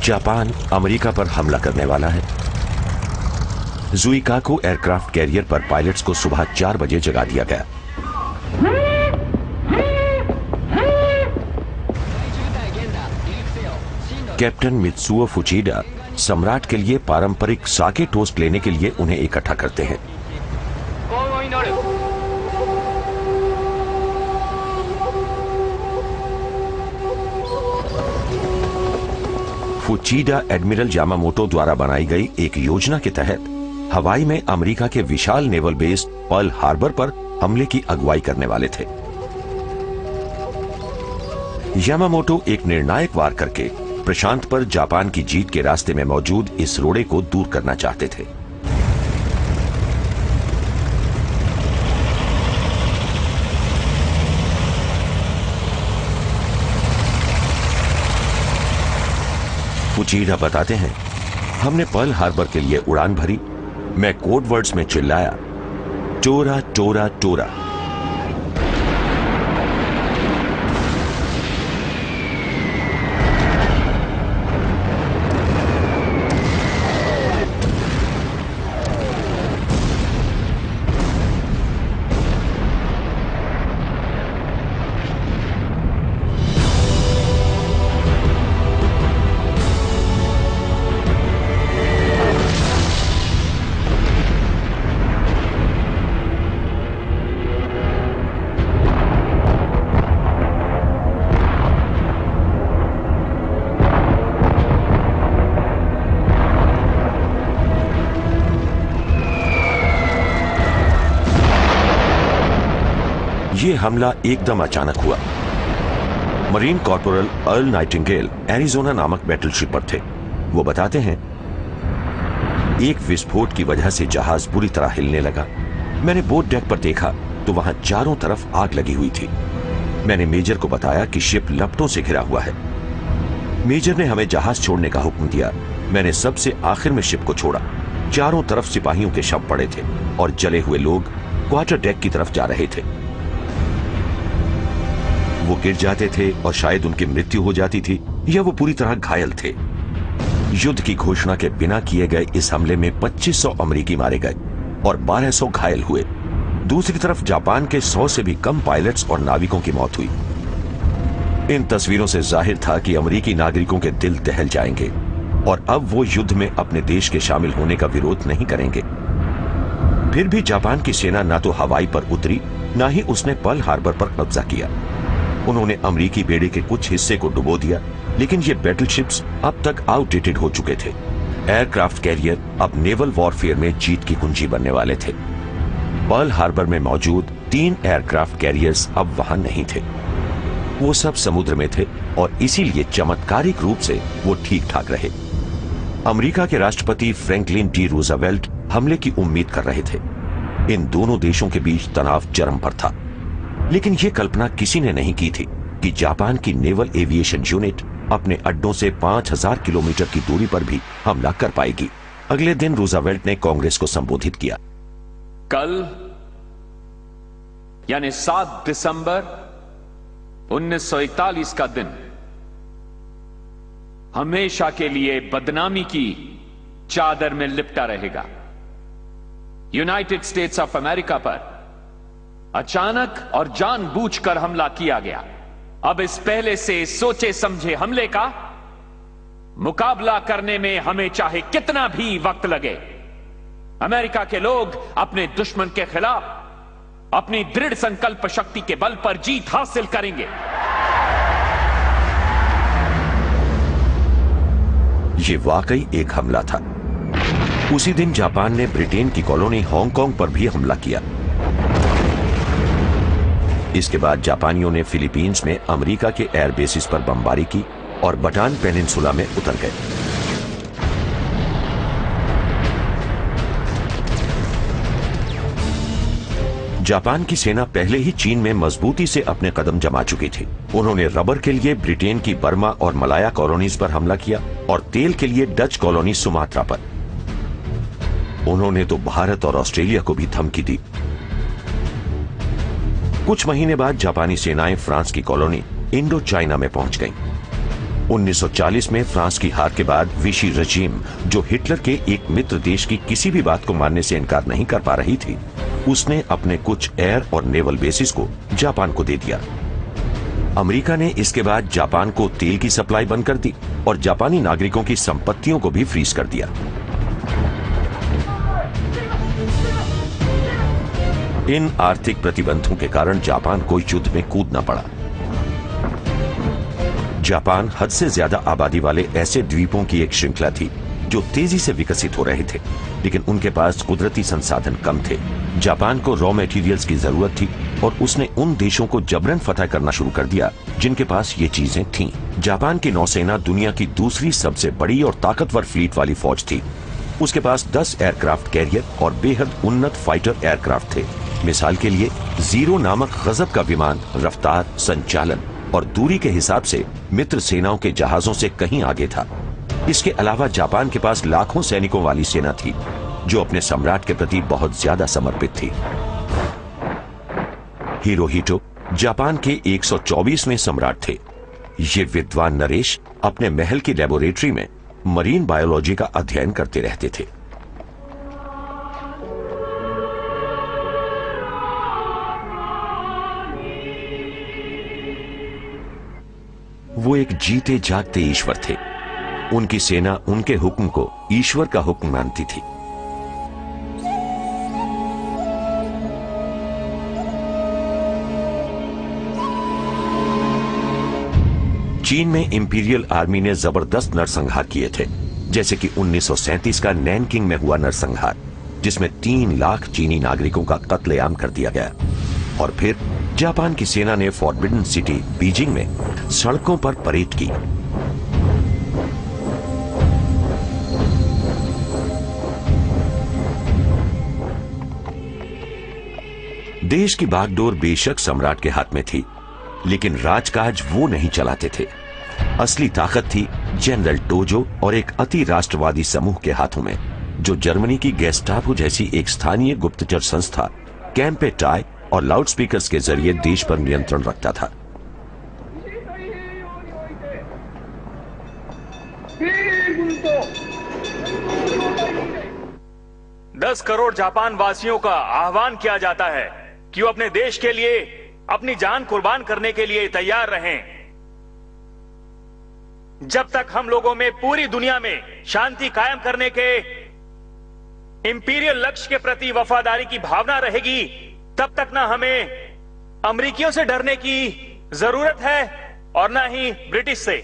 Japan America पर हमला करने वाला है। जुइकाकू एयरक्राफ्ट कैरियर पर पायलट्स को सुबह 4 बजे जगा दिया गया। कैप्टन मित्सुओ फुचिडा सम्राट के लिए पारंपरिक साके टोस्ट लेने के लिए उन्हें इकट्ठा करते हैं। फुचिडा एडमिरल यामामोटो द्वारा बनाई गई एक योजना के तहत हवाई में अमेरिका के विशाल नेवल बेस पर्ल हार्बर पर हमले की अगुवाई करने वाले थे। यामामोटो एक निर्णायक वार करके प्रशांत पर जापान की जीत के रास्ते में मौजूद इस रोड़े को दूर करना चाहते थे। फुचिडा बताते हैं, हमने पर्ल हार्बर के लिए उड़ान भरी। मैं कोड वर्ड्स में चिल्लाया, टोरा टोरा टोरा। ये हमला एकदम अचानक हुआ। Marine corporal earl Nightingale Arizona नामक बैटलशिप पर थे। वो बताते हैं, एक विस्फोट की वजह से जहाज बुरी तरह हिलने लगा। मैंने बोट डेक पर देखा तो वहां चारों तरफ आग लगी हुई थी। मैंने मेजर को बताया कि शिप लपटों से घिरा हुआ है। मेजर ने हमें जहाज छोड़ने का हुक्म दिया। मैंने सबसे आखिर में शिप को छोड़ा। चारों तरफ सिपाहियों के शव पड़े थे और जले हुए लोग क्वार्टर डेक की तरफ जा रहे थे। वो गिर जाते थे और शायद उनकी मृत्यु हो जाती थी या वो पूरी तरह घायल थे। युद्ध की घोषणा के बिना किए गए इस हमले में 2500 अमेरिकी मारे गए और 1200 घायल हुए। दूसरी तरफ जापान के 100 से भी कम पायलट्स और नाविकों की मौत हुई। इन तस्वीरों से जाहिर था कि अमेरिकी नागरिकों के दिल दहल जाएंगे और अब वो युद्ध में अपने देश के शामिल होने का विरोध नहीं करेंगे। फिर भी जापान की सेना ना तो हवाई पर उतरी, ना ही उसने पर्ल हार्बर पर कब्जा किया। उन्होंने अमेरिकी बेड़े के कुछ हिस्से को डुबो दिया, लेकिन ये बैटलशिप्स अब तक आउटडेटेड हो चुके थे। एयरक्राफ्ट कैरियर अब नेवल वॉरफेयर में जीत की कुंजी बनने वाले थे। पर्ल हार्बर में मौजूद 3 एयरक्राफ्ट कैरियर्स अब वहां नहीं थे। वो सब समुद्र में थे और इसीलिए चमत्कारिक रूप से वो ठीक ठाक रहे। अमेरिका के राष्ट्रपति फ्रैंकलिन डी रूजवेल्ट हमले की उम्मीद कर रहे थे। इन दोनों देशों के बीच तनाव चरम पर था, लेकिन यह कल्पना किसी ने नहीं की थी कि जापान की नेवल एविएशन यूनिट अपने अड्डों से 5000 किलोमीटर की दूरी पर भी हमला कर पाएगी। अगले दिन रूजवेल्ट ने कांग्रेस को संबोधित किया। कल यानी 7 दिसंबर 1941 का दिन हमेशा के लिए बदनामी की चादर में लिपटा रहेगा। यूनाइटेड स्टेट्स ऑफ अमेरिका पर अचानक और जानबूझकर हमला किया गया। अब इस पहले से सोचे समझे हमले का मुकाबला करने में हमें चाहे कितना भी वक्त लगे, अमेरिका के लोग अपने दुश्मन के खिलाफ अपनी दृढ़ संकल्प शक्ति के बल पर जीत हासिल करेंगे। यह वाकई एक हमला था। उसी दिन जापान ने ब्रिटेन की कॉलोनी हांगकांग पर भी हमला किया। इसके बाद जापानियों ने फिलीपींस में अमेरिका के एयर बेसिस पर बमबारी की और बटान पेनिनसुला में उतर गए। जापान की सेना पहले ही चीन में मजबूती से अपने कदम जमा चुकी थी। उन्होंने रबर के लिए ब्रिटेन की बर्मा और मलाया कॉलोनीज पर हमला किया और तेल के लिए डच कॉलोनी सुमात्रा पर। उन्होंने तो भारत और ऑस्ट्रेलिया को भी धमकी दी। कुछ महीने बाद जापानी सेनाएं फ्रांस की कॉलोनी इंडो चाइना में पहुंच गईं। 1940 में फ्रांस की हार के बाद विशी रजीम, जो हिटलर के एक मित्र देश की किसी भी बात को मानने से इनकार नहीं कर पा रही थी, उसने अपने कुछ एयर और नेवल बेसिस को जापान को दे दिया। अमेरिका ने इसके बाद जापान को तेल की सप्लाई बंद कर दी और जापानी नागरिकों की संपत्तियों को भी फ्रीज कर दिया। इन आर्थिक प्रतिबंधों के कारण जापान को युद्ध में कूदना पड़ा। जापान हद से ज्यादा आबादी वाले ऐसे द्वीपों की एक श्रृंखला थी जो तेजी से विकसित हो रहे थे, लेकिन उनके पास कुदरती संसाधन कम थे। जापान को रॉ मटेरियल्स की जरूरत थी और उसने उन देशों को जबरन फतह करना शुरू कर दिया जिनके पास ये चीजें थीं। जापान की नौसेना दुनिया की दूसरी सबसे बड़ी और ताकतवर फ्लीट वाली फौज थी। उसके पास 10 एयरक्राफ्ट कैरियर और बेहद उन्नत फाइटर एयरक्राफ्ट थे। मिसाल के लिए जीरो नामक गजब का विमान रफ्तार, संचालन और दूरी के हिसाब से मित्र सेनाओं के जहाजों से कहीं आगे था। इसके अलावा जापान के पास लाखों सैनिकों वाली सेना थी जो अपने सम्राट के प्रति बहुत ज्यादा समर्पित थी। हिरोहितो जापान के 124वें सम्राट थे। ये विद्वान नरेश अपने महल की लेबोरेटरी में मरीन बायोलॉजी का अध्ययन करते रहते थे। वो एक जीते जागते ईश्वर थे। उनकी सेना उनके हुक्म को ईश्वर का हुक्म मानती थी। चीन में इंपीरियल आर्मी ने जबरदस्त नरसंहार किए थे, जैसे कि 1937 का नैनकिंग में हुआ नरसंहार, जिसमें 3 लाख चीनी नागरिकों का कत्लेआम कर दिया गया। और फिर जापान की सेना ने फॉरबिडन सिटी बीजिंग में सड़कों पर परेड की। देश की बागडोर बेशक सम्राट के हाथ में थी, लेकिन राजकाज वो नहीं चलाते थे। असली ताकत थी जनरल टोजो और एक अति राष्ट्रवादी समूह के हाथों में, जो जर्मनी की गेस्टापो जैसी एक स्थानीय गुप्तचर संस्था कैंपे टाई और लाउडस्पीकर्स के जरिए देश पर नियंत्रण रखता था। दस करोड़ जापान वासियों का आह्वान किया जाता है कि वो अपने देश के लिए अपनी जान कुर्बान करने के लिए तैयार रहें। जब तक हम लोगों में पूरी दुनिया में शांति कायम करने के इंपीरियल लक्ष्य के प्रति वफादारी की भावना रहेगी, तब तक ना हमें अमेरिकियों से डरने की जरूरत है और ना ही ब्रिटिश से।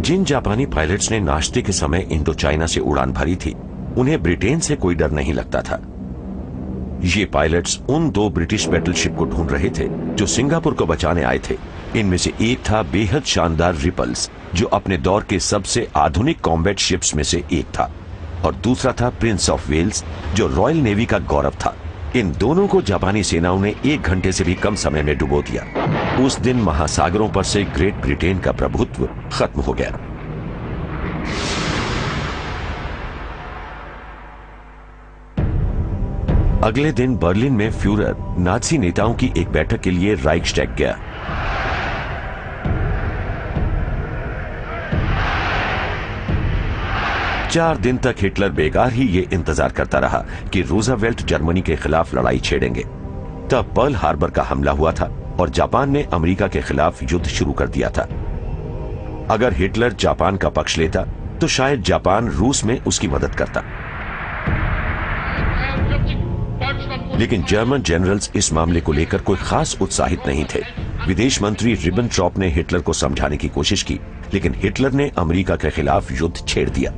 जिन जापानी पायलट्स ने नाश्ते के समय इंडो चाइना से उड़ान भरी थी, उन्हें ब्रिटेन से कोई डर नहीं लगता था। ये पायलट्स उन 2 ब्रिटिश बैटलशिप को ढूंढ रहे थे जो सिंगापुर को बचाने आए थे। इनमें से एक था बेहद शानदार रिपल्स, जो अपने दौर के सबसे आधुनिक कॉम्बैट शिप्स में से एक था, और दूसरा था प्रिंस ऑफ वेल्स, जो रॉयल नेवी का गौरव था। इन दोनों को जापानी सेनाओं ने 1 घंटे से भी कम समय में डुबो दिया। उस दिन महासागरों पर से ग्रेट ब्रिटेन का प्रभुत्व खत्म हो गया। अगले दिन बर्लिन में फ्यूरर नाजी नेताओं की एक बैठक के लिए राइक्सटैग गया। चार दिन तक हिटलर बेकार ही ये इंतजार करता रहा कि रूजवेल्ट जर्मनी के खिलाफ लड़ाई छेड़ेंगे। तब पर्ल हार्बर का हमला हुआ था और जापान ने अमेरिका के खिलाफ युद्ध शुरू कर दिया था। अगर हिटलर जापान का पक्ष लेता तो शायद जापान रूस में उसकी मदद करता, लेकिन जर्मन जनरल्स इस मामले को लेकर कोई खास उत्साहित नहीं थे। विदेश मंत्री रिबेनट्रॉप ने हिटलर को समझाने की कोशिश की, लेकिन हिटलर ने अमेरिका के खिलाफ युद्ध छेड़ दिया।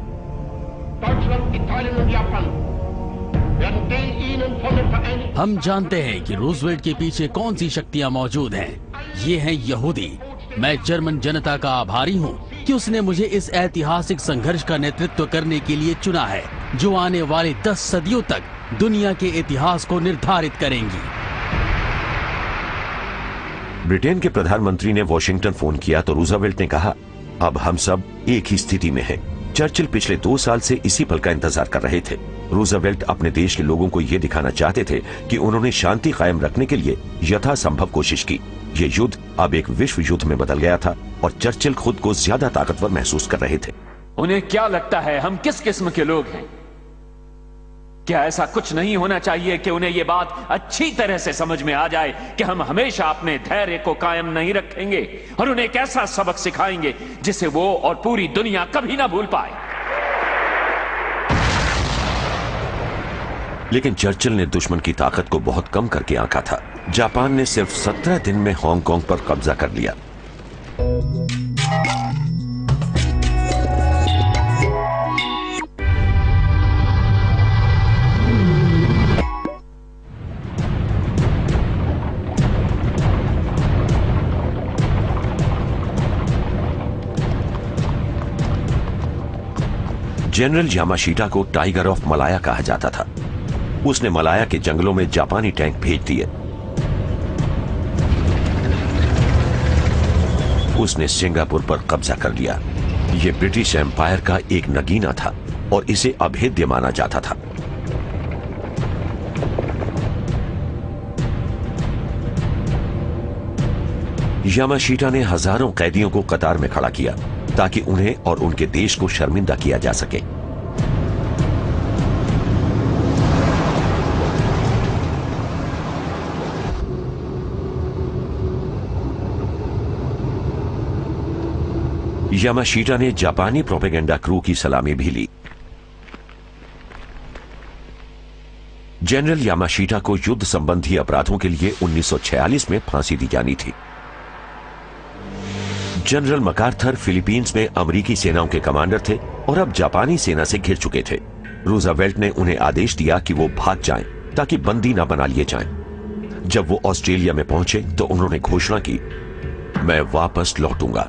हम जानते हैं कि रूजवेल्ट के पीछे कौन सी शक्तियां मौजूद हैं। ये हैं यहूदी। मैं जर्मन जनता का आभारी हूँ कि उसने मुझे इस ऐतिहासिक संघर्ष का नेतृत्व करने के लिए चुना है, जो आने वाली 10 सदियों तक दुनिया के इतिहास को निर्धारित करेंगी। ब्रिटेन के प्रधानमंत्री ने वॉशिंगटन फोन किया तो रूजवेल्ट ने कहा, अब हम सब एक ही स्थिति में हैं। चर्चिल पिछले 2 साल से इसी पल का इंतजार कर रहे थे। रूजवेल्ट अपने देश के लोगों को यह दिखाना चाहते थे कि उन्होंने शांति कायम रखने के लिए यथासंभव कोशिश की। यह युद्ध अब एक विश्व युद्ध में बदल गया था और चर्चिल खुद को ज्यादा ताकतवर महसूस कर रहे थे। उन्हें क्या लगता है हम किस किस्म के लोग हैं? क्या ऐसा कुछ नहीं होना चाहिए कि उन्हें यह बात अच्छी तरह से समझ में आ जाए कि हम हमेशा अपने धैर्य को कायम नहीं रखेंगे और उन्हें एक ऐसा सबक सिखाएंगे जिसे वो और पूरी दुनिया कभी ना भूल पाए। लेकिन चर्चिल ने दुश्मन की ताकत को बहुत कम करके आंका था। जापान ने सिर्फ 17 दिन में हांगकांग पर कब्जा कर लिया। जनरल यामाशीटा को टाइगर ऑफ मलाया कहा जाता था। उसने मलाया के जंगलों में जापानी टैंक भेज दिए। उसने सिंगापुर पर कब्जा कर लिया। यह ब्रिटिश एम्पायर का एक नगीना था और इसे अभेद्य माना जाता था। यामाशीटा ने हजारों कैदियों को कतार में खड़ा किया ताकि उन्हें और उनके देश को शर्मिंदा किया जा सके। यामाशीटा ने जापानी प्रोपेगेंडा क्रू की सलामी भी ली। जनरल यामाशीटा को युद्ध संबंधी अपराधों के लिए 1946 में फांसी दी जानी थी। जनरल मकार्थर फिलीपींस में अमेरिकी सेनाओं के कमांडर थे और अब जापानी सेना से घिर चुके थे। रूजवेल्ट ने उन्हें आदेश दिया कि वो भाग जाएं ताकि बंदी न बना लिए जाएं। जब वो ऑस्ट्रेलिया में पहुंचे तो उन्होंने घोषणा की, मैं वापस लौटूंगा।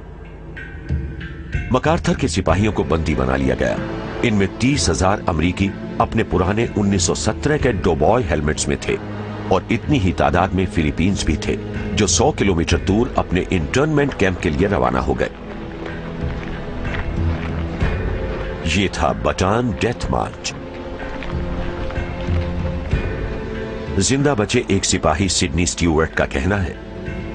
मकार्थर के सिपाहियों को बंदी बना लिया गया। इनमें 30,000 अमेरिकी अपने पुराने 1917 के डोबॉय हेलमेट्स में थे और इतनी ही तादाद में फिलीपींस भी थे जो 100 किलोमीटर दूर अपने इंटर्नमेंट कैंप के लिए रवाना हो गए। यह था बटान डेथ मार्च। जिंदा बचे एक सिपाही सिडनी स्टीवर्ट का कहना है,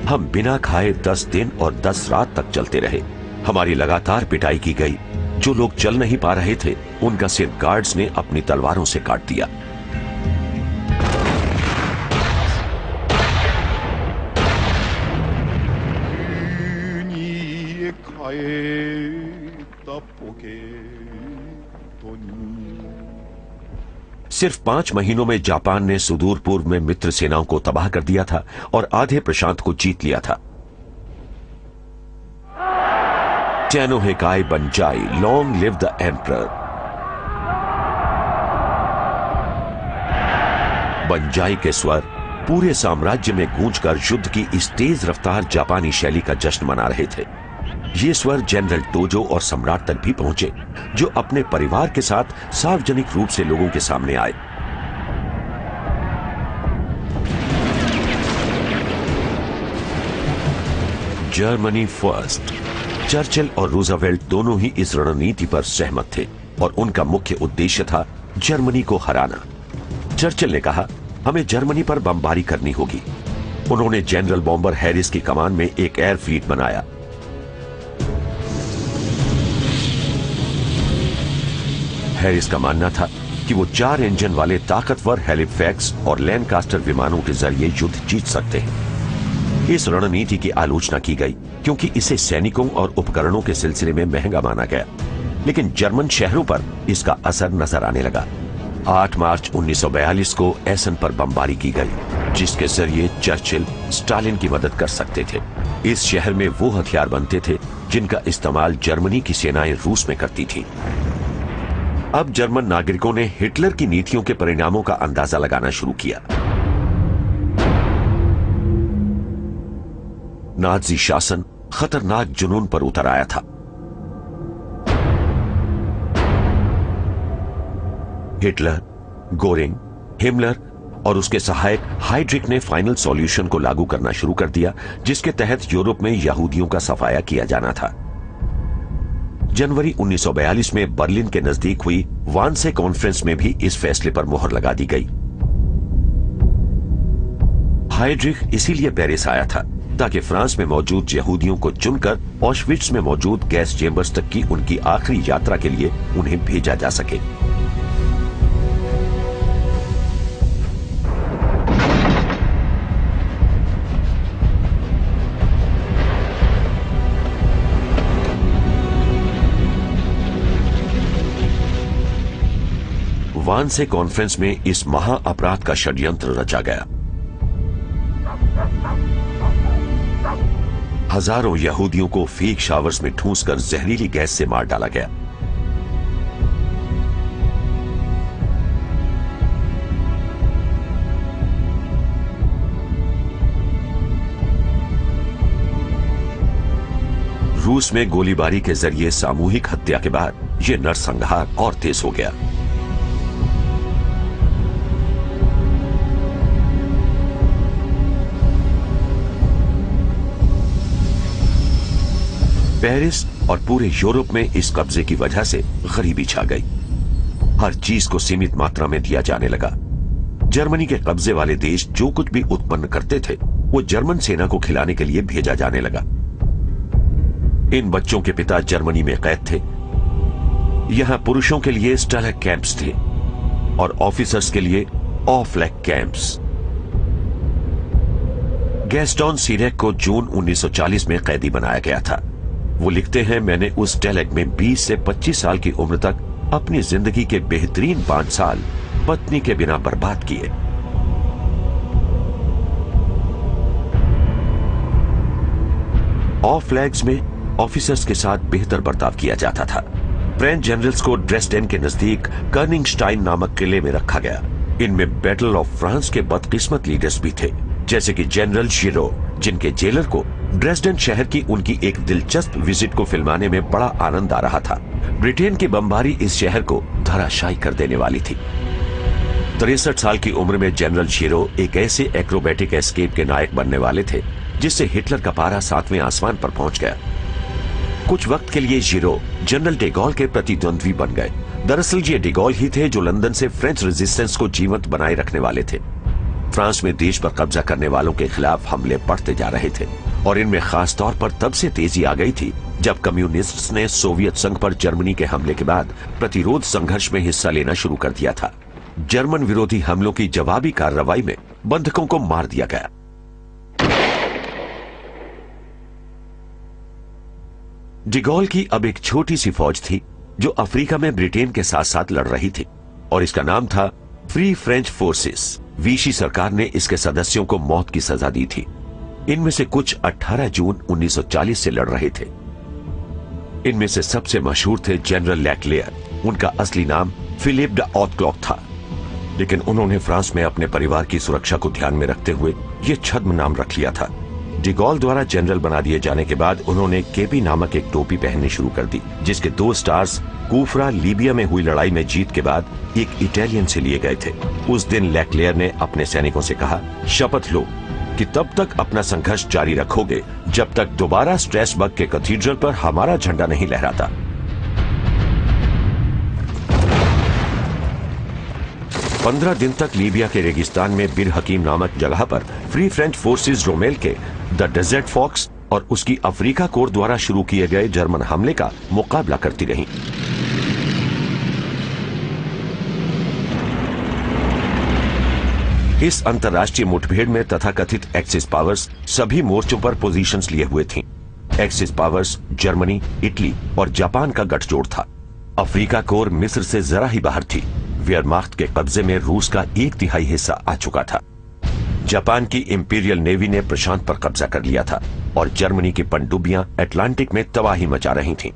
हम बिना खाए 10 दिन और 10 रात तक चलते रहे। हमारी लगातार पिटाई की गई। जो लोग चल नहीं पा रहे थे उनका सिर गार्ड्स ने अपनी तलवारों से काट दिया। सिर्फ 5 महीनों में जापान ने सुदूर पूर्व में मित्र सेनाओं को तबाह कर दिया था और आधे प्रशांत को जीत लिया था। टेनोहेकाई बंजाई, लॉन्ग लिव द एम्परर। बंजाई के स्वर पूरे साम्राज्य में गूंजकर युद्ध की इस तेज रफ्तार जापानी शैली का जश्न मना रहे थे। ये स्वर जनरल टोजो और सम्राट तक भी पहुंचे, जो अपने परिवार के साथ सार्वजनिक रूप से लोगों के सामने आए। Germany first. चर्चिल और रूजवेल्ट दोनों ही इस रणनीति पर सहमत थे और उनका मुख्य उद्देश्य था जर्मनी को हराना। चर्चिल ने कहा, हमें जर्मनी पर बमबारी करनी होगी। उन्होंने जनरल बॉम्बर हैरिस की कमान में एक एयर फ्लीट बनाया। हैरिस का मानना था कि वो 4 इंजन वाले ताकतवर हेलिफैक्स और लैंकास्टर विमानों के जरिए युद्ध जीत सकते हैं। इस रणनीति की आलोचना की गई क्योंकि इसे सैनिकों और उपकरणों के सिलसिले में महंगा माना गया, लेकिन जर्मन शहरों पर इसका असर नजर आने लगा। 8 मार्च 1942 को एसन पर बमबारी की गई, जिसके जरिए चर्चिल स्टालिन की मदद कर सकते थे। इस शहर में वो हथियार बनते थे जिनका इस्तेमाल जर्मनी की सेनाएं रूस में करती थी। अब जर्मन नागरिकों ने हिटलर की नीतियों के परिणामों का अंदाजा लगाना शुरू किया। नाजी शासन खतरनाक जुनून पर उतर आया था। हिटलर, गोरिंग, हिमलर और उसके सहायक हाइड्रिक ने फाइनल सॉल्यूशन को लागू करना शुरू कर दिया, जिसके तहत यूरोप में यहूदियों का सफाया किया जाना था। जनवरी 1942 में बर्लिन के नजदीक हुई वानसे कॉन्फ्रेंस में भी इस फैसले पर मोहर लगा दी गई। हाइड्रिक इसीलिए पेरिस आया था हत्ता कि फ्रांस में मौजूद यहूदियों को चुनकर ऑशविट्ज में मौजूद गैस चेंबर्स तक की उनकी आखिरी यात्रा के लिए उन्हें भेजा जा सके। वानसे कॉन्फ्रेंस में इस महा अपराध का षड्यंत्र रचा गया। हजारों यहूदियों को फेक शावर्स में ठूंसकर जहरीली गैस से मार डाला गया। रूस में गोलीबारी के जरिए सामूहिक हत्या के बाद यह नरसंहार और तेज हो गया। पेरिस और पूरे यूरोप में इस कब्जे की वजह से गरीबी छा गई। हर चीज को सीमित मात्रा में दिया जाने लगा। जर्मनी के कब्जे वाले देश जो कुछ भी उत्पन्न करते थे वो जर्मन सेना को खिलाने के लिए भेजा जाने लगा। इन बच्चों के पिता जर्मनी में कैद थे। यहां पुरुषों के लिए स्टालैग कैंप्स थे और ऑफिसर्स के लिए ऑफलैग कैंप्स। गैस्टोन सीरेक को जून 1940 में कैदी बनाया गया था। वो लिखते हैं, मैंने उस स्टालैग में 20 से 25 साल की उम्र तक अपनी जिंदगी के बेहतरीन 5 साल पत्नी के बिना बर्बाद किए। ऑफलैग्स में ऑफिसर्स के साथ बेहतर बर्ताव किया जाता था। फ्रेंच जनरल्स को ड्रेसडेन के नजदीक कर्निंगस्टाइन नामक किले में रखा गया। इनमें बैटल ऑफ फ्रांस के बदकिस्मत लीडर्स भी थे, जैसे कि जनरल शिरो, जिनके जेलर को ड्रेसडेन शहर की उनकी एक दिलचस्प विजिट को फिल्माने में बड़ा आनंद आ रहा था। ब्रिटेन की बमबारी इस शहर को धराशायी कर देने वाली थी। 63 साल की उम्र में जनरल शिरो एक ऐसे एक्रोबैटिक एस्केप के नायक बनने वाले थे जिससे हिटलर का पारा 7वें आसमान पर पहुंच गया। कुछ वक्त के लिए शिरो जनरल डेगॉल के प्रतिद्वंद्वी बन गए। दरअसल ये डेगॉल ही थे जो लंदन से फ्रेंच रेजिस्टेंस को जीवंत बनाए रखने वाले थे। फ्रांस में देश पर कब्जा करने वालों के खिलाफ हमले बढ़ते जा रहे थे और इनमें खास तौर पर तब से तेजी आ गई थी जब कम्युनिस्ट्स ने सोवियत संघ पर जर्मनी के हमले के बाद प्रतिरोध संघर्ष में हिस्सा लेना शुरू कर दिया था। जर्मन विरोधी हमलों की जवाबी कार्रवाई में बंधकों को मार दिया गया। डिगॉल की अब एक छोटी सी फौज थी जो अफ्रीका में ब्रिटेन के साथ साथ लड़ रही थी और इसका नाम था फ्री फ्रेंच फोर्सेस। विशी सरकार ने इसके सदस्यों को मौत की सजा दी थी। इनमें से कुछ 18 जून 1940 से लड़ रहे थे। इनमें से सबसे मशहूर थे जनरल लैक्लेयर। उनका असली नाम फिलिप द ऑथक्लॉक था, लेकिन उन्होंने फ्रांस में अपने परिवार की सुरक्षा को ध्यान में रखते हुए यह छद्म नाम रख लिया था। डिगॉल द्वारा जनरल बना दिए जाने के बाद उन्होंने केपी नामक एक टोपी पहननी शुरू कर दी, जिसके 2 स्टार्स कूफरा लीबिया में हुई लड़ाई में जीत के बाद एक इटालियन से लिए गए थे। उस दिन लैक्लेयर ने अपने सैनिकों से कहा, शपथ लो कि तब तक अपना संघर्ष जारी रखोगे जब तक दोबारा स्ट्रेसबर्ग के कैथीड्रल पर हमारा झंडा नहीं लहराता। पंद्रह दिन तक लीबिया के रेगिस्तान में बिर हकीम नामक जगह पर फ्री फ्रेंच फोर्सेस रोमेल के द डेजर्ट फॉक्स और उसकी अफ्रीका कोर द्वारा शुरू किए गए जर्मन हमले का मुकाबला करती रहीं। इस अंतर्राष्ट्रीय मुठभेड़ में तथाकथित एक्सिस पावर्स सभी मोर्चों पर पोजीशंस लिए हुए थीं। एक्सिस पावर्स जर्मनी, इटली और जापान का गठजोड़ था। अफ्रीका कोर मिस्र से जरा ही बाहर थी। वेयरमाख्त के कब्जे में रूस का 1/3 हिस्सा आ चुका था। जापान की इंपीरियल नेवी ने प्रशांत पर कब्जा कर लिया था और जर्मनी की पनडुब्बियां अटलांटिक में तबाही मचा रही थीं।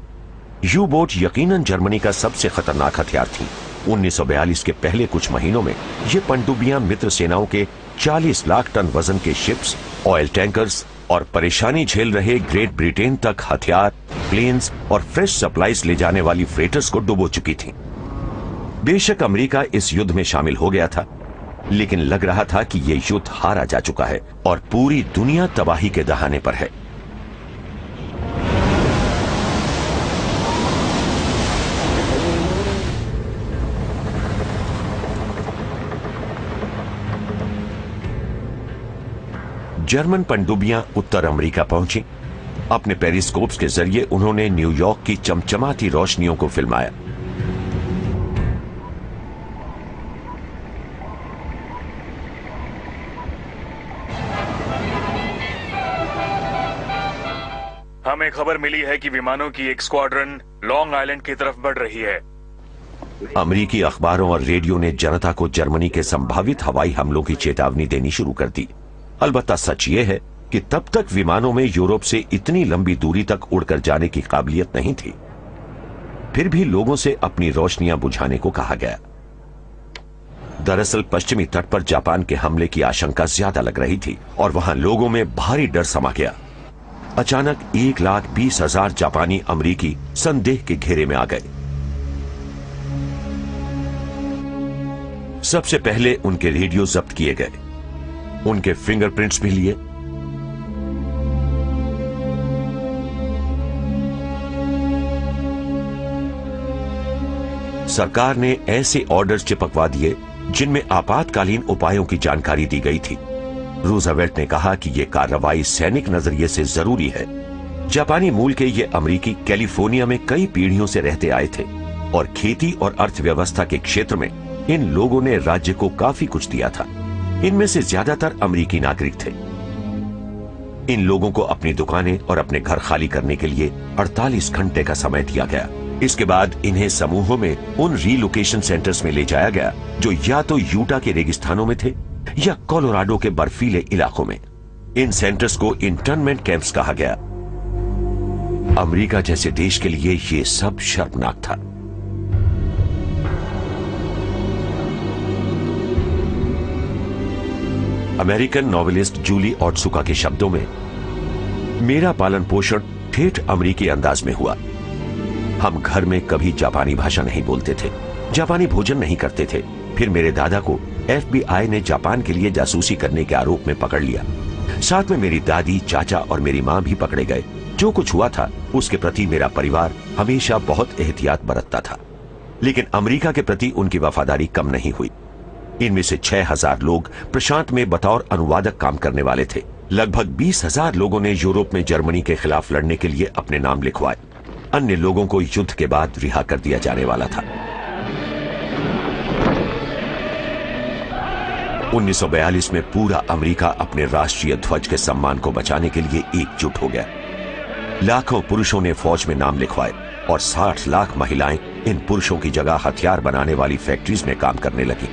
यू बोट यकीनन जर्मनी का सबसे खतरनाक हथियार थी। 1942 के पहले कुछ महीनों में ये पनडुब्बियां मित्र सेनाओं के 40 लाख टन वजन के शिप्स, ऑयल टैंकर्स और परेशानी झेल रहे ग्रेट ब्रिटेन तक हथियार, प्लेन्स और फ्रेश सप्लाईज ले जाने वाली फ्रेटर्स को डुबो चुकी थी। बेशक अमेरिका इस युद्ध में शामिल हो गया था, लेकिन लग रहा था कि यह युद्ध हारा जा चुका है और पूरी दुनिया तबाही के दहाने पर है। जर्मन पनडुब्बियां उत्तर अमेरिका पहुंची। अपने पेरिस्कोप्स के जरिए उन्होंने न्यूयॉर्क की चमचमाती रोशनियों को फिल्माया। हमें खबर मिली है कि विमानों की एक स्क्वाड्रन लॉन्ग आइलैंड की तरफ बढ़ रही है। अमेरिकी अखबारों और रेडियो ने जनता को जर्मनी के संभावित हवाई हमलों की चेतावनी देनी शुरू कर दी। अलबत्ता सच यह है कि तब तक विमानों में यूरोप से इतनी लंबी दूरी तक उड़कर जाने की काबिलियत नहीं थी। फिर भी लोगों से अपनी रोशनियां बुझाने को कहा गया। दरअसल पश्चिमी तट पर जापान के हमले की आशंका ज्यादा लग रही थी और वहां लोगों में भारी डर समा गया। अचानक 1,20,000 जापानी अमेरिकी संदेह के घेरे में आ गए। सबसे पहले उनके रेडियो जब्त किए गए, उनके फिंगरप्रिंट्स भी लिए। सरकार ने ऐसे ऑर्डर्स चिपकवा दिए जिनमें आपातकालीन उपायों की जानकारी दी गई थी। रूजवेल्ट ने कहा कि यह कार्रवाई सैनिक नजरिए से जरूरी है। जापानी मूल के ये अमेरिकी कैलिफोर्निया में कई पीढ़ियों से रहते आए थे और खेती और अर्थव्यवस्था के क्षेत्र में इन लोगों ने राज्य को काफी कुछ दिया था। इनमें से ज्यादातर अमेरिकी नागरिक थे। इन लोगों को अपनी दुकानें और अपने घर खाली करने के लिए 48 घंटे का समय दिया गया। इसके बाद इन्हें समूहों में उन रीलोकेशन सेंटर्स में ले जाया गया जो या तो यूटा के रेगिस्तानों में थे या कोलोराडो के बर्फीले इलाकों में। इन सेंटर्स को इंटर्नमेंट कैंप्स कहा गया। अमेरिका जैसे देश के लिए यह सब शर्मनाक था। अमेरिकन नॉवेलिस्ट जूली ऑट्सुका के शब्दों में, मेरा पालन पोषण ठेठ अमेरिकी अंदाज में हुआ। हम घर में कभी जापानी भाषा नहीं बोलते थे, जापानी भोजन नहीं करते थे। फिर मेरे दादा को FBI ने जापान के लिए जासूसी करने के आरोप में पकड़ लिया। साथ में मेरी दादी, चाचा और मेरी मां भी पकड़े गए। जो कुछ हुआ था उसके प्रति मेरा परिवार हमेशा बहुत एहतियात बरतता था, लेकिन अमेरिका के प्रति उनकी वफादारी कम नहीं हुई। इनमें से 6,000 लोग प्रशांत में बतौर अनुवादक काम करने वाले थे। लगभग 20,000 लोगों ने यूरोप में जर्मनी के खिलाफ लड़ने के लिए अपने नाम लिखवाए। अन्य लोगों को युद्ध के बाद रिहा कर दिया जाने वाला था। 1942 में पूरा अमेरिका अपने राष्ट्रीय ध्वज के सम्मान को बचाने के लिए एकजुट हो गया। लाखों पुरुषों ने फौज में नाम लिखवाए और 60 लाख महिलाएं इन पुरुषों की जगह हथियार बनाने वाली फैक्ट्रीज में काम करने लगी।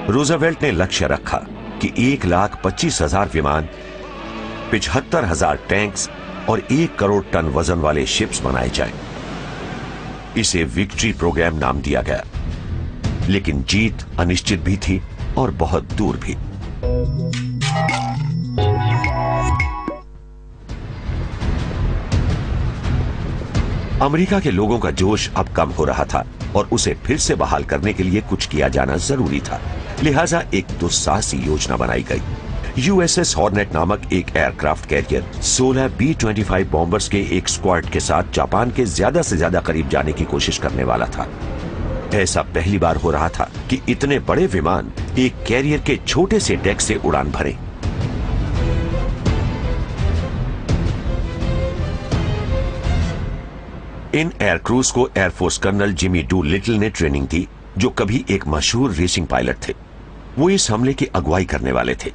रूजवेल्ट ने लक्ष्य रखा कि 1,25,000 विमान, 75,000 टैंक्स और 1 करोड़ टन वजन वाले शिप्स बनाए जाएं। इसे विक्ट्री प्रोग्राम नाम दिया गया, लेकिन जीत अनिश्चित भी थी और बहुत दूर भी। अमेरिका के लोगों का जोश अब कम हो रहा था और उसे फिर से बहाल करने के लिए कुछ किया जाना जरूरी था। लिहाजा एक दुस्साहसी योजना बनाई गई। USS हॉर्नेट नामक एक एयरक्राफ्ट कैरियर 16 B-25 बॉम्बर्स के एक स्क्वाड के साथ जापान के ज्यादा से ज्यादा करीब जाने की कोशिश करने वाला था। ऐसा पहली बार हो रहा था कि इतने बड़े विमान एक कैरियर के छोटे से डेक से उड़ान भरे। इन एयरक्रूज को air force colonel Jimmy Doolittle ने ट्रेनिंग दी, जो कभी एक मशहूर रेसिंग पायलट थे। वो इस हमले की अगुवाई करने वाले थे।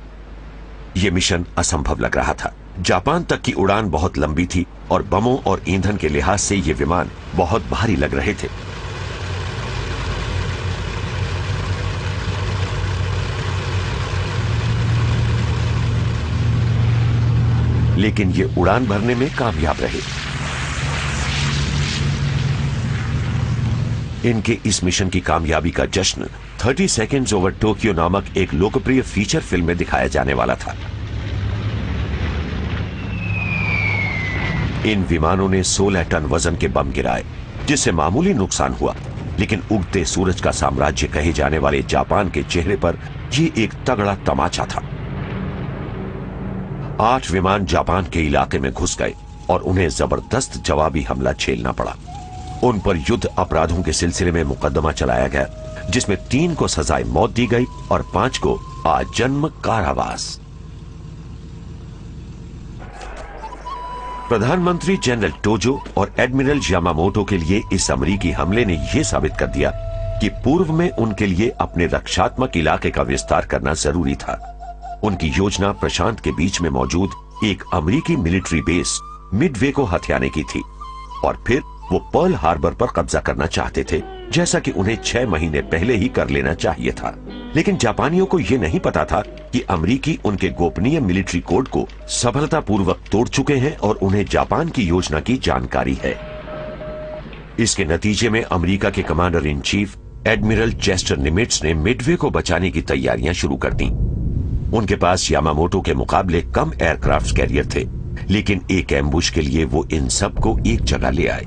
यह मिशन असंभव लग रहा था। जापान तक की उड़ान बहुत लंबी थी और बमों और ईंधन के लिहाज से ये विमान बहुत भारी लग रहे थे। लेकिन ये उड़ान भरने में कामयाब रहे। इनके इस मिशन की कामयाबी का जश्न 30 सेकेंड्स ओवर टोक्यो नामक एक लोकप्रिय फीचर फिल्म में दिखाया जाने वाला था। इन विमानों ने 16 टन वजन के बम गिराए, जिससे मामूली नुकसान हुआ, लेकिन उगते सूरज का साम्राज्य कहे जाने वाले जापान के चेहरे पर यह एक तगड़ा तमाचा था। 8 विमान जापान के इलाके में घुस गए और उन्हें जबरदस्त जवाबी हमला झेलना पड़ा। उन पर युद्ध अपराधों के सिलसिले में मुकदमा चलाया गया, जिसमें 3 को सजाए मौत दी गई और 5 को आजन्म कारावास। प्रधानमंत्री जनरल टोजो और एडमिरल यामामोटो के लिए इस अमेरिकी हमले ने यह साबित कर दिया कि पूर्व में उनके लिए अपने रक्षात्मक इलाके का विस्तार करना जरूरी था। उनकी योजना प्रशांत के बीच में मौजूद एक अमेरिकी मिलिट्री बेस मिडवे को हथियाने की थी और फिर वो पर्ल हार्बर पर कब्जा करना चाहते थे, जैसा कि उन्हें 6 महीने पहले ही कर लेना चाहिए था। लेकिन जापानियों को यह नहीं पता था कि अमेरिकी उनके गोपनीय मिलिट्री कोड को सफलतापूर्वक तोड़ चुके हैं और उन्हें जापान की योजना की जानकारी है। इसके नतीजे में अमेरिका के commander in chief admiral Chester Nimitz ने मिडवे को बचाने की तैयारियां शुरू कर दी। उनके पास यामामोटो के मुकाबले कम एयरक्राफ्ट कैरियर थे, लेकिन एक एम्बुश के लिए वो इन सबको एक जगह ले आए।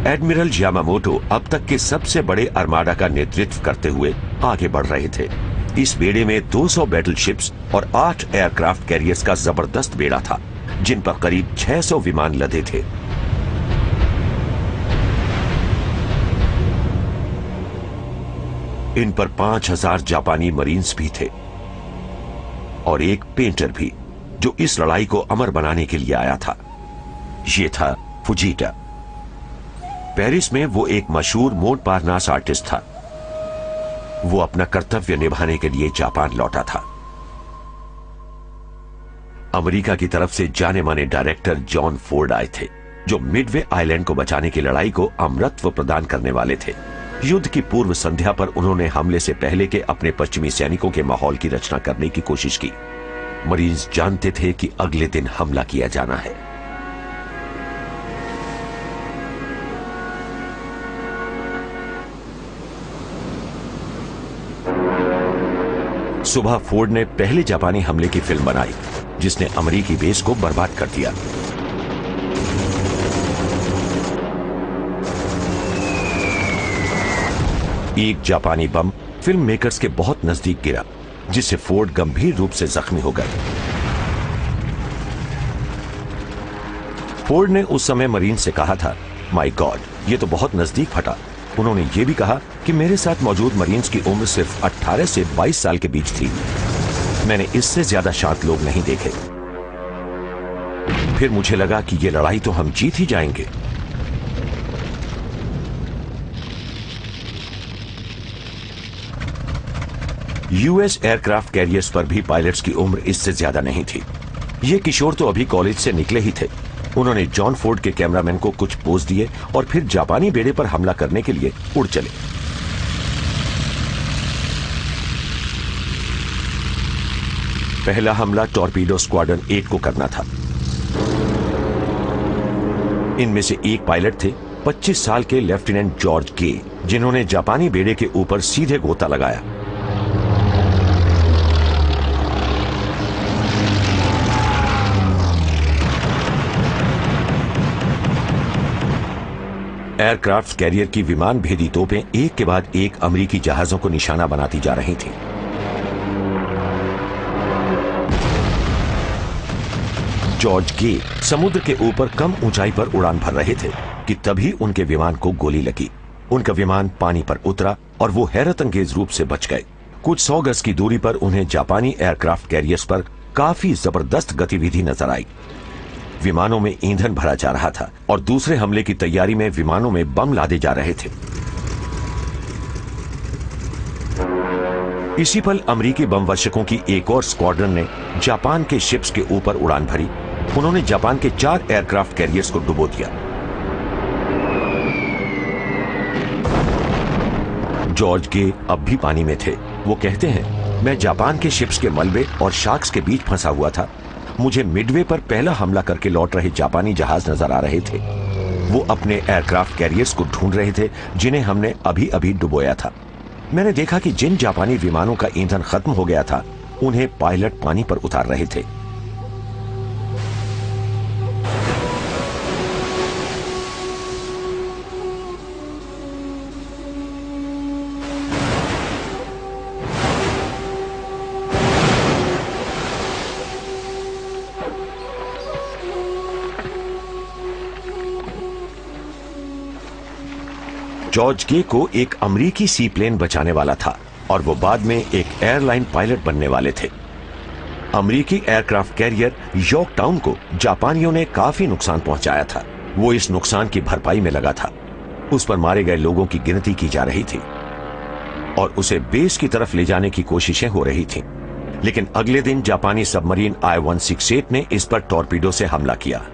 एडमिरल यामामोटो अब तक के सबसे बड़े आर्माडा का नेतृत्व करते हुए आगे बढ़ रहे थे। इस बेड़े में 200 बैटलशिप्स और 8 एयरक्राफ्ट कैरियर्स का जबरदस्त बेड़ा था, जिन पर करीब 600 विमान लदे थे। इन पर 5000 जापानी मरीन्स भी थे और एक पेंटर भी, जो इस लड़ाई को अमर बनाने के लिए आया था। यह था फुजीटा। पेरिस में वो एक मशहूर मोंटपार्नास आर्टिस्ट था। वो अपना कर्तव्य निभाने के लिए जापान लौटा था। अमेरिका की तरफ से जाने माने डायरेक्टर जॉन फोर्ड आए थे, जो मिडवे आइलैंड को बचाने की लड़ाई को अमरत्व प्रदान करने वाले थे। युद्ध की पूर्व संध्या पर उन्होंने हमले से पहले के अपने पश्चिमी सैनिकों के माहौल की रचना करने की कोशिश की। मरीन्स जानते थे कि अगले दिन हमला किया जाना है। सुबह फोर्ड ने पहले जापानी हमले की फिल्म बनाई, जिसने अमेरिकी बेस को बर्बाद कर दिया। एक जापानी बम फिल्म मेकर्स के बहुत नजदीक गिरा, जिससे फोर्ड गंभीर रूप से जख्मी हो गए। फोर्ड ने उस समय मरीन से कहा था, माय गॉड, ये तो बहुत नजदीक फटा। उन्होंने ये भी कहा कि मेरे साथ मौजूद मरीन्स की उम्र सिर्फ 18 से 22 साल के बीच थी। मैंने इससे ज्यादा शांत लोग नहीं देखे। फिर मुझे लगा कि ये लड़ाई तो हम जीत ही जाएंगे। यूएस एयरक्राफ्ट कैरियर्स पर भी पायलट्स की उम्र इससे ज्यादा नहीं थी। ये किशोर तो अभी कॉलेज से निकले ही थे। उन्होंने जॉन फोर्ड के कैमरामैन को कुछ पोज दिए और फिर जापानी बेड़े पर हमला करने के लिए उड़ चले। पहला हमला टॉर्पीडो स्क्वाड्रन 8 को करना था। इनमें से एक पायलट थे 25 साल के लेफ्टिनेंट जॉर्ज गे, जिन्होंने जापानी बेड़े के ऊपर सीधे गोता लगाया। एयरक्राफ्ट कैरियर की विमान भेदी तोपें एक के बाद एक अमेरिकी जहाजों को निशाना बनाती जा रही थीं। जॉर्ज गे समुद्र के ऊपर कम ऊंचाई पर उड़ान भर रहे थे कि तभी उनके विमान को गोली लगी। उनका विमान पानी पर उतरा और वो हैरत अंगेज रूप से बच गए। कुछ 100 गज की दूरी पर उन्हें जापानी एयरक्राफ्ट कैरियर्स पर काफी जबरदस्त गतिविधि नजर आई। विमानों में ईंधन भरा जा रहा था और दूसरे हमले की तैयारी में विमानों में बम लादे जा रहे थे। इसी पल अमेरिकी बम वर्षकों की एक और स्क्वाड्रन ने जापान के शिप्स के ऊपर उड़ान भरी। उन्होंने जापान के 4 एयरक्राफ्ट कैरियर्स को डुबो दिया। जॉर्ज गे अब भी पानी में थे। वो कहते हैं, मैं जापान के शिप्स के मलबे और शार्क्स के बीच फंसा हुआ था। मुझे मिडवे पर पहला हमला करके लौट रहे जापानी जहाज नजर आ रहे थे। वो अपने एयरक्राफ्ट कैरियर्स को ढूंढ रहे थे, जिन्हें हमने अभी अभी डुबोया था। मैंने देखा कि जिन जापानी विमानों का ईंधन खत्म हो गया था, उन्हें पायलट पानी पर उतार रहे थे। जॉर्ज गे को एक अमेरिकी सी प्लेन बचाने वाला था और वो बाद में एक एयरलाइन पायलट बनने वाले थे। अमेरिकी एयरक्राफ्ट कैरियर यॉर्कटाउन को जापानियों ने काफी नुकसान पहुंचाया था। वो इस नुकसान की भरपाई में लगा था। उस पर मारे गए लोगों की गिनती की जा रही थी और उसे बेस की तरफ ले जाने की कोशिशें हो रही थीं। लेकिन अगले दिन जापानी सबमरीन I-168 ने इस पर टॉर्पीडो से हमला किया।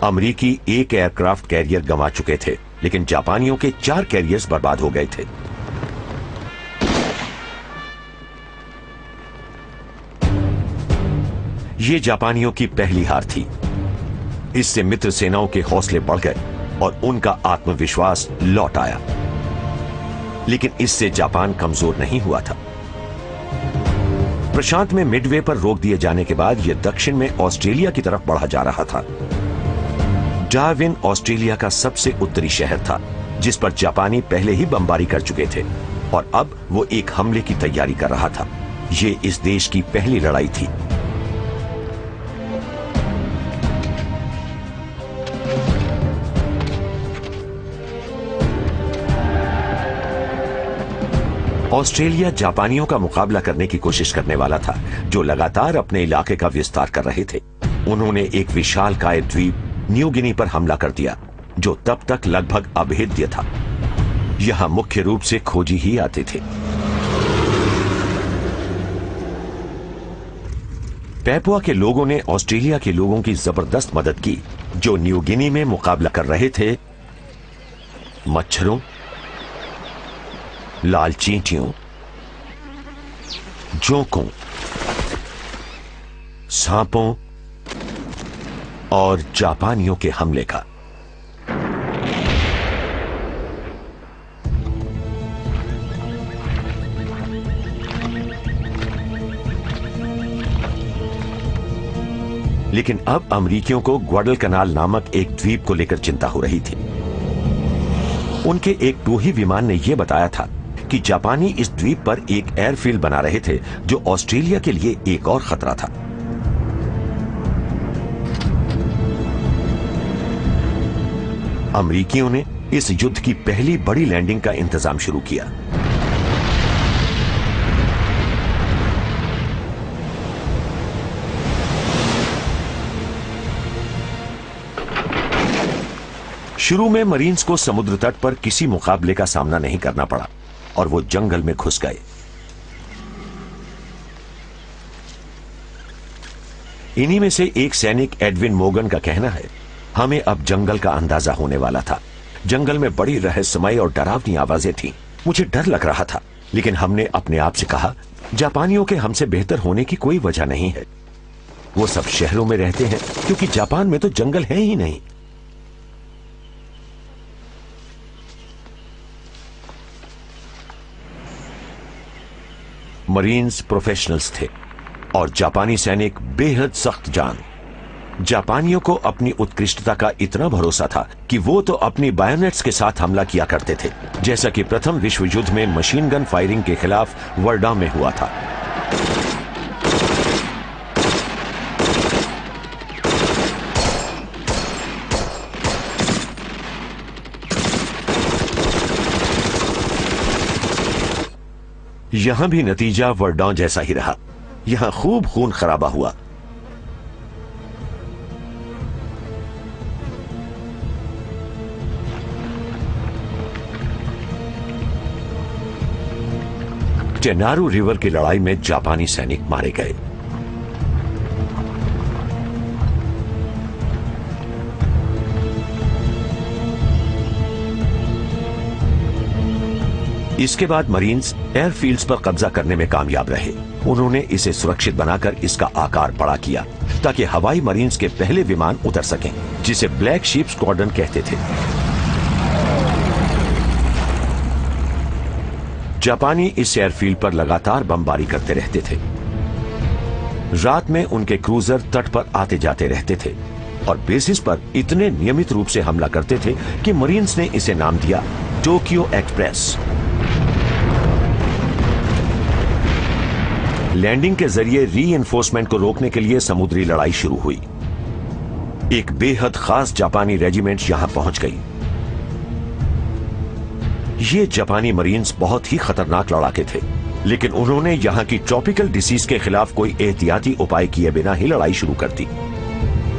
अमेरिकी एक एयरक्राफ्ट कैरियर गंवा चुके थे, लेकिन जापानियों के 4 कैरियर्स बर्बाद हो गए थे। यह जापानियों की पहली हार थी। इससे मित्र सेनाओं के हौसले बढ़ गए और उनका आत्मविश्वास लौट आया। लेकिन इससे जापान कमजोर नहीं हुआ था। प्रशांत में मिडवे पर रोक दिए जाने के बाद यह दक्षिण में ऑस्ट्रेलिया की तरफ बढ़ा जा रहा था। डार्विन ऑस्ट्रेलिया का सबसे उत्तरी शहर था, जिस पर जापानी पहले ही बमबारी कर चुके थे और अब वो एक हमले की तैयारी कर रहा था। ये इस देश की पहली लड़ाई थी। ऑस्ट्रेलिया जापानियों का मुकाबला करने की कोशिश करने वाला था, जो लगातार अपने इलाके का विस्तार कर रहे थे। उन्होंने एक विशालकाय द्वीप न्यू गिनी पर हमला कर दिया, जो तब तक लगभग अभेद्य था। यहां मुख्य रूप से खोजी ही आते थे। पैपुआ के लोगों ने ऑस्ट्रेलिया के लोगों की जबरदस्त मदद की, जो न्यू गिनी में मुकाबला कर रहे थे मच्छरों, लाल चींटियों, जोंकों, सांपों और जापानियों के हमले का। लेकिन अब अमेरिकियों को ग्वाडलकनाल नामक एक द्वीप को लेकर चिंता हो रही थी। उनके एक टोही विमान ने यह बताया था कि जापानी इस द्वीप पर एक एयरफील्ड बना रहे थे, जो ऑस्ट्रेलिया के लिए एक और खतरा था। अमेरिकियों ने इस युद्ध की पहली बड़ी लैंडिंग का इंतजाम शुरू किया। शुरू में मरीन्स को समुद्र तट पर किसी मुकाबले का सामना नहीं करना पड़ा और वो जंगल में घुस गए। इन्हीं में से एक सैनिक एडविन मोगन का कहना है, हमें अब जंगल का अंदाजा होने वाला था। जंगल में बड़ी रहस्यमय और डरावनी आवाजें थीं। मुझे डर लग रहा था, लेकिन हमने अपने आप से कहा, जापानियों के हमसे बेहतर होने की कोई वजह नहीं है। वो सब शहरों में रहते हैं, क्योंकि जापान में तो जंगल है ही नहीं। मरीन्स प्रोफेशनल्स थे और जापानी सैनिक बेहद सख्त जान। जापानियों को अपनी उत्कृष्टता का इतना भरोसा था कि वो तो अपनी बायोनेट्स के साथ हमला किया करते थे, जैसा कि प्रथम विश्व युद्ध में मशीन गन फायरिंग के खिलाफ वर्डा में हुआ था। यहां भी नतीजा वर्डा जैसा ही रहा। यहां खूब खून खराबा हुआ। टेनारू रिवर की लड़ाई में जापानी सैनिक मारे गए। इसके बाद मरीन्स एयरफील्ड्स पर कब्जा करने में कामयाब रहे। उन्होंने इसे सुरक्षित बनाकर इसका आकार बड़ा किया ताकि हवाई मरीन्स के पहले विमान उतर सकें, जिसे ब्लैक शीप स्क्वाड्रन कहते थे। जापानी इस एयरफील्ड पर लगातार बमबारी करते रहते थे। रात में उनके क्रूजर तट पर आते जाते रहते थे। और बेसिस पर इतने नियमित रूप से हमला करते थे कि मरीन्स ने इसे नाम दिया टोक्यो एक्सप्रेस। लैंडिंग के जरिए रीइंफोर्समेंट को रोकने के लिए समुद्री लड़ाई शुरू हुई। एक बेहद खास जापानी रेजिमेंट यहां पहुंच गई। ये जापानी मरीन्स बहुत ही खतरनाक लड़ाके थे, लेकिन उन्होंने यहां की ट्रॉपिकल डिसीज के खिलाफ कोई एहतियाती उपाय किए बिना ही लड़ाई शुरू कर दी।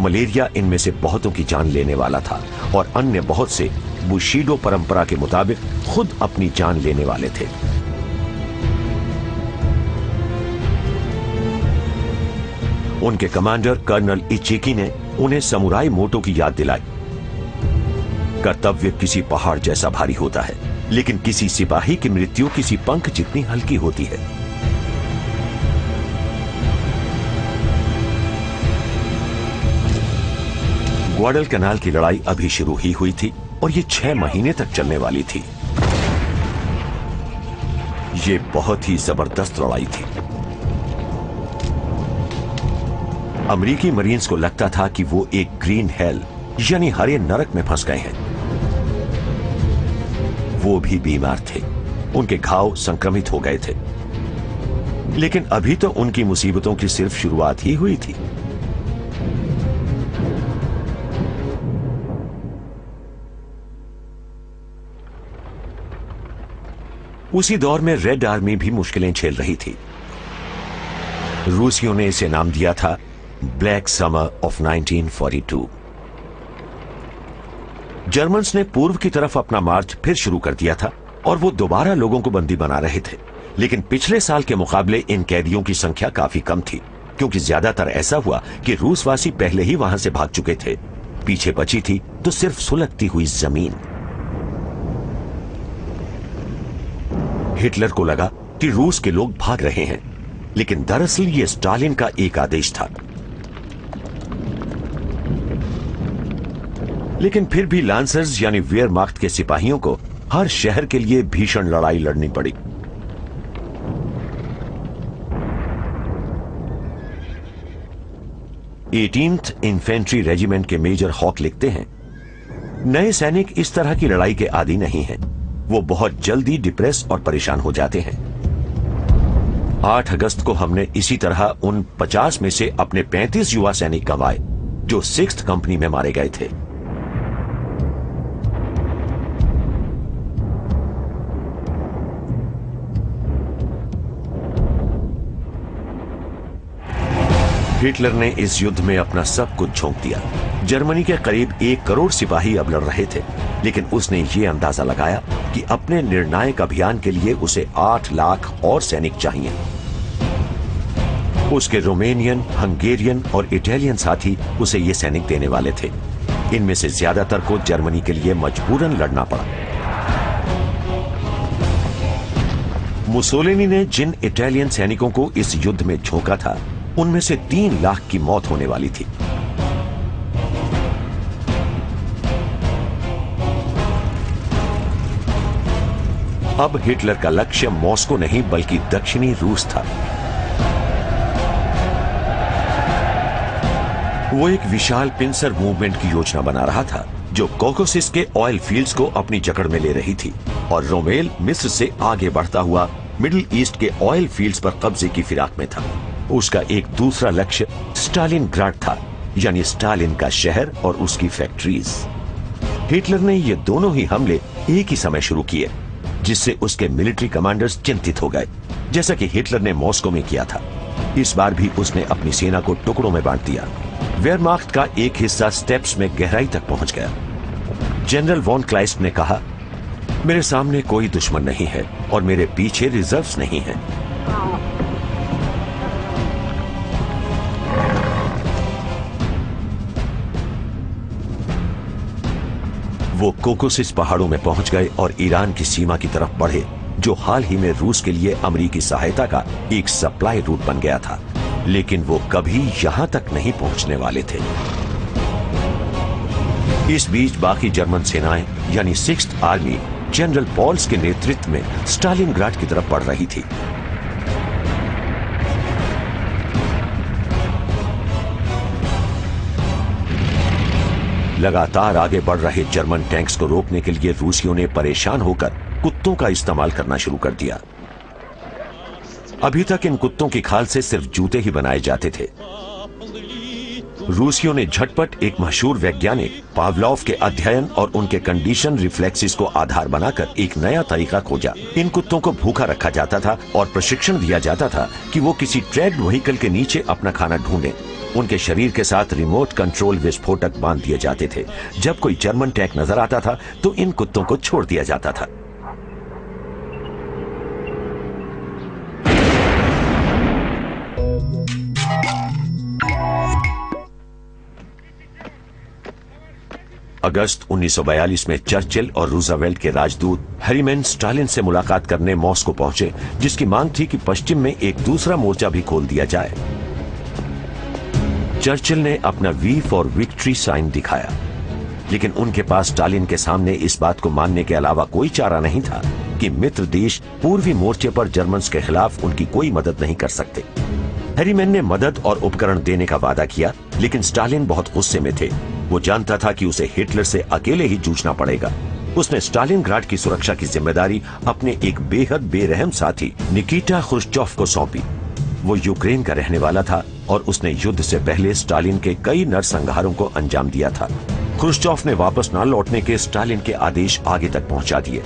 मलेरिया इनमें से बहुतों की जान लेने वाला था और अन्य बहुत से बुशीडो परंपरा के मुताबिक खुद अपनी जान लेने वाले थे। उनके कमांडर कर्नल इचिकी ने उन्हें समुराई मोटो की याद दिलाई। कर्तव्य किसी पहाड़ जैसा भारी होता है, लेकिन किसी सिपाही की मृत्यु किसी पंख जितनी हल्की होती है। ग्वाडल कैनाल की लड़ाई अभी शुरू ही हुई थी और ये 6 महीने तक चलने वाली थी। ये बहुत ही जबरदस्त लड़ाई थी। अमेरिकी मरीन्स को लगता था कि वो एक ग्रीन हेल यानी हरे नरक में फंस गए हैं। वो भी बीमार थे, उनके घाव संक्रमित हो गए थे, लेकिन अभी तो उनकी मुसीबतों की सिर्फ शुरुआत ही हुई थी। उसी दौर में रेड आर्मी भी मुश्किलें झेल रही थी। रूसियों ने इसे नाम दिया था ब्लैक समर ऑफ 1942। जर्मन्स ने पूर्व की तरफ अपना मार्च फिर शुरू कर दिया था और वो दोबारा लोगों को बंदी बना रहे थे, लेकिन पिछले साल के मुकाबले इन कैदियों की संख्या काफी कम थी, क्योंकि ज्यादातर ऐसा हुआ कि रूसवासी पहले ही वहां से भाग चुके थे। पीछे बची थी तो सिर्फ सुलगती हुई जमीन। हिटलर को लगा कि रूस के लोग भाग रहे हैं, लेकिन दरअसल ये स्टालिन का एक आदेश था। लेकिन फिर भी लांसर्स यानी वेयरमाख्त के सिपाहियों को हर शहर के लिए भीषण लड़ाई लड़नी पड़ी। एटीन्थ इन्फेंट्री रेजिमेंट के मेजर हॉक लिखते हैं, नए सैनिक इस तरह की लड़ाई के आदी नहीं हैं। वो बहुत जल्दी डिप्रेस और परेशान हो जाते हैं। 8 अगस्त को हमने इसी तरह उन 50 में से अपने 35 युवा सैनिक गंवाए जो 6th कंपनी में मारे गए थे। हिटलर ने इस युद्ध में अपना सब कुछ झोंक दिया। जर्मनी के करीब 1 करोड़ सिपाही अब लड़ रहे थे, लेकिन उसने ये अंदाजा लगाया कि अपने निर्णायक अभियान के लिए उसे 8 लाख और सैनिक चाहिए। उसके रोमेनियन, हंगेरियन और इटालियन साथी उसे ये सैनिक देने वाले थे। इनमें से ज्यादातर को जर्मनी के लिए मजबूरन लड़ना पड़ा। मुसोलिनी ने जिन इटालियन सैनिकों को इस युद्ध में झोंका था, उनमें से 3 लाख की मौत होने वाली थी। अब हिटलर का लक्ष्य मॉस्को नहीं बल्कि दक्षिणी रूस था। वो एक विशाल पिंसर मूवमेंट की योजना बना रहा था जो कॉकोसिस के ऑयल फील्ड्स को अपनी जकड़ में ले रही थी और रोमेल मिस्र से आगे बढ़ता हुआ मिडिल ईस्ट के ऑयल फील्ड्स पर कब्जे की फिराक में था। उसका एक दूसरा लक्ष्य स्टालिनग्राड था, यानी स्टालिन का शहर और उसकी फैक्ट्रीज। हिटलर ने ये दोनों ही हमले एक ही समय शुरू किए, जिससे उसके मिलिट्री कमांडर्स चिंतित हो गए, जैसा कि हिटलर ने मॉस्को में किया था। इस बार भी उसने अपनी सेना को टुकड़ों में बांट दिया। वेयरमाख्त का एक हिस्सा स्टेप्स में गहराई तक पहुंच गया। जनरल वॉन क्लाइस्ट ने कहा, मेरे सामने कोई दुश्मन नहीं है और मेरे पीछे रिजर्व्स नहीं हैं। वो कोकोसिस पहाड़ों में पहुंच गए और ईरान की सीमा की तरफ बढ़े, जो हाल ही में रूस के लिए अमेरिकी सहायता का एक सप्लाई रूट बन गया था, लेकिन वो कभी यहां तक नहीं पहुंचने वाले थे। इस बीच बाकी जर्मन सेनाएं यानी 6th आर्मी जनरल पॉल्स के नेतृत्व में स्टालिनग्राड की तरफ बढ़ रही थी। लगातार आगे बढ़ रहे जर्मन टैंक्स को रोकने के लिए रूसियों ने परेशान होकर कुत्तों का इस्तेमाल करना शुरू कर दिया। अभी तक इन कुत्तों की खाल से सिर्फ जूते ही बनाए जाते थे। रूसियों ने झटपट एक मशहूर वैज्ञानिक पावलोव के अध्ययन और उनके कंडीशन रिफ्लेक्सिस को आधार बनाकर एक नया तरीका खोजा। इन कुत्तों को भूखा रखा जाता था और प्रशिक्षण दिया जाता था कि वो किसी ट्रैक्ड व्हीकल के नीचे अपना खाना ढूंढें। उनके शरीर के साथ रिमोट कंट्रोल विस्फोटक बांध दिए जाते थे। जब कोई जर्मन टैंक नजर आता था तो इन कुत्तों को छोड़ दिया जाता था। अगस्त 1942 में चर्चिल और रूजवेल्ट के राजदूत हैरीमैन स्टालिन से मुलाकात करने मॉस्को पहुंचे, जिसकी मांग थी कि पश्चिम में एक दूसरा मोर्चा भी खोल दिया जाए। चर्चिल ने अपना वी फॉर विक्ट्री साइन दिखाया, लेकिन उनके पास स्टालिन के सामने इस बात को मानने के अलावा कोई चारा नहीं था कि मित्र देश पूर्वी मोर्चे पर जर्मन्स के खिलाफ उनकी कोई मदद नहीं कर सकते। हैरीमैन ने मदद और उपकरण देने का वादा किया, लेकिन स्टालिन बहुत गुस्से में थे। वो जानता था कि उसे हिटलर से अकेले ही जूझना पड़ेगा। उसने स्टालिनग्राड की सुरक्षा की जिम्मेदारी अपने एक बेहद बेरहम साथी निकिटा ख्रुश्चोव को सौंपी। वो यूक्रेन का रहने वाला था और उसने युद्ध से पहले स्टालिन के कई नरसंहारों को अंजाम दिया था। ख्रुश्चोव ने वापस न लौटने के स्टालिन के आदेश आगे तक पहुंचा दिए,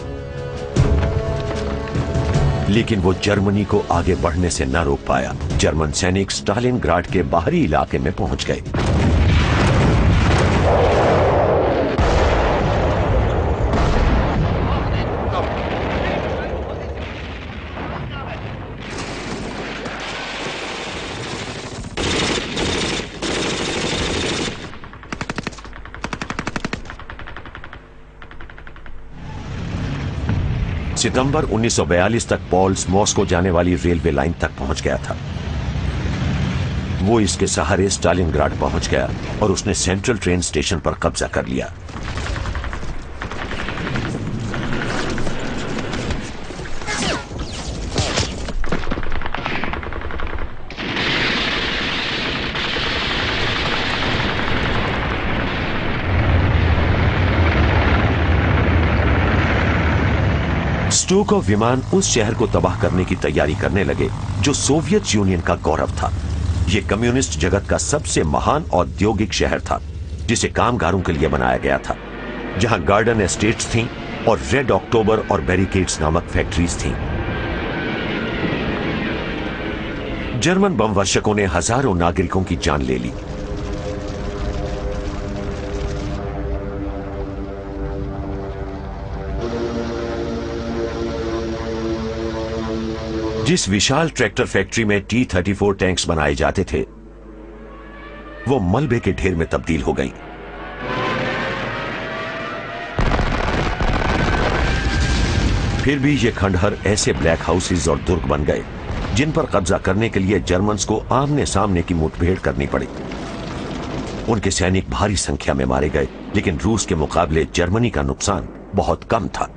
लेकिन वो जर्मनी को आगे बढ़ने से न रोक पाया। जर्मन सैनिक स्टालिनग्राड के बाहरी इलाके में पहुंच गए। सितंबर 1942 तक पॉल्स मॉस्को जाने वाली रेलवे लाइन तक पहुंच गया था। वो इसके सहारे स्टालिनग्राड पहुंच गया और उसने सेंट्रल ट्रेन स्टेशन पर कब्जा कर लिया। स्टूकोव विमान उस शहर को तबाह करने की तैयारी करने लगे जो सोवियत यूनियन का गौरव था। यह कम्युनिस्ट जगत का सबसे महान औद्योगिक शहर था, जिसे कामगारों के लिए बनाया गया था, जहां गार्डन एस्टेट्स थीं और रेड अक्टूबर और बैरिकेड्स नामक फैक्ट्रीज थीं। जर्मन बमवर्षकों ने हजारों नागरिकों की जान ले ली। जिस विशाल ट्रैक्टर फैक्ट्री में T-34 टैंक्स बनाए जाते थे, वो मलबे के ढेर में तब्दील हो गई। फिर भी ये खंडहर ऐसे ब्लैक हाउसेज और दुर्ग बन गए जिन पर कब्जा करने के लिए जर्मन्स को आमने सामने की मुठभेड़ करनी पड़ी। उनके सैनिक भारी संख्या में मारे गए, लेकिन रूस के मुकाबले जर्मनी का नुकसान बहुत कम था।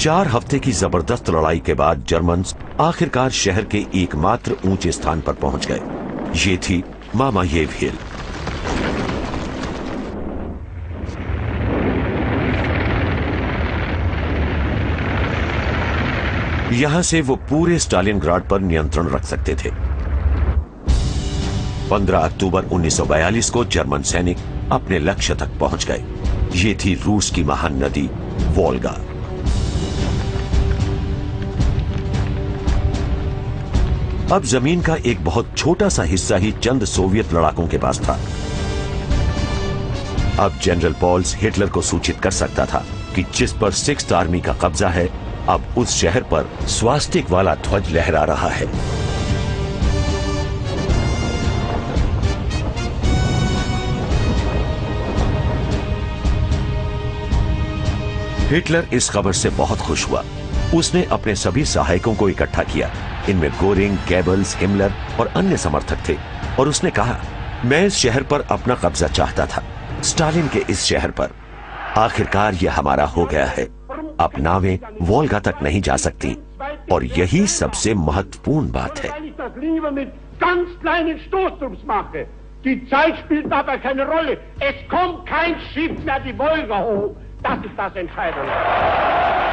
चार हफ्ते की जबरदस्त लड़ाई के बाद जर्मन्स आखिरकार शहर के एकमात्र ऊंचे स्थान पर पहुंच गए। ये थी मामायेव हिल। यहां से वो पूरे स्टालिनग्राड पर नियंत्रण रख सकते थे। 15 अक्टूबर 1942 को जर्मन सैनिक अपने लक्ष्य तक पहुंच गए। ये थी रूस की महान नदी वोल्गा। अब जमीन का एक बहुत छोटा सा हिस्सा ही चंद सोवियत लड़ाकों के पास था। अब जनरल पॉल्स हिटलर को सूचित कर सकता था कि जिस पर 6th आर्मी का कब्जा है, अब उस शहर पर स्वास्तिक वाला ध्वज लहरा रहा है। हिटलर इस खबर से बहुत खुश हुआ। उसने अपने सभी सहायकों को इकट्ठा किया। इनमें गोरिंग, गेबल्स, हिमलर और अन्य समर्थक थे, और उसने कहा, मैं इस शहर पर अपना कब्जा चाहता था, स्टालिन के इस शहर पर। आखिरकार यह हमारा हो गया है। अब नावें वोल्गा तक नहीं जा सकती, और यही सबसे महत्वपूर्ण बात है। Die Zeit spielt dabei keine Rolle. Es kommt kein Schiff mehr die Wolga hoch. Das ist das Entscheidende.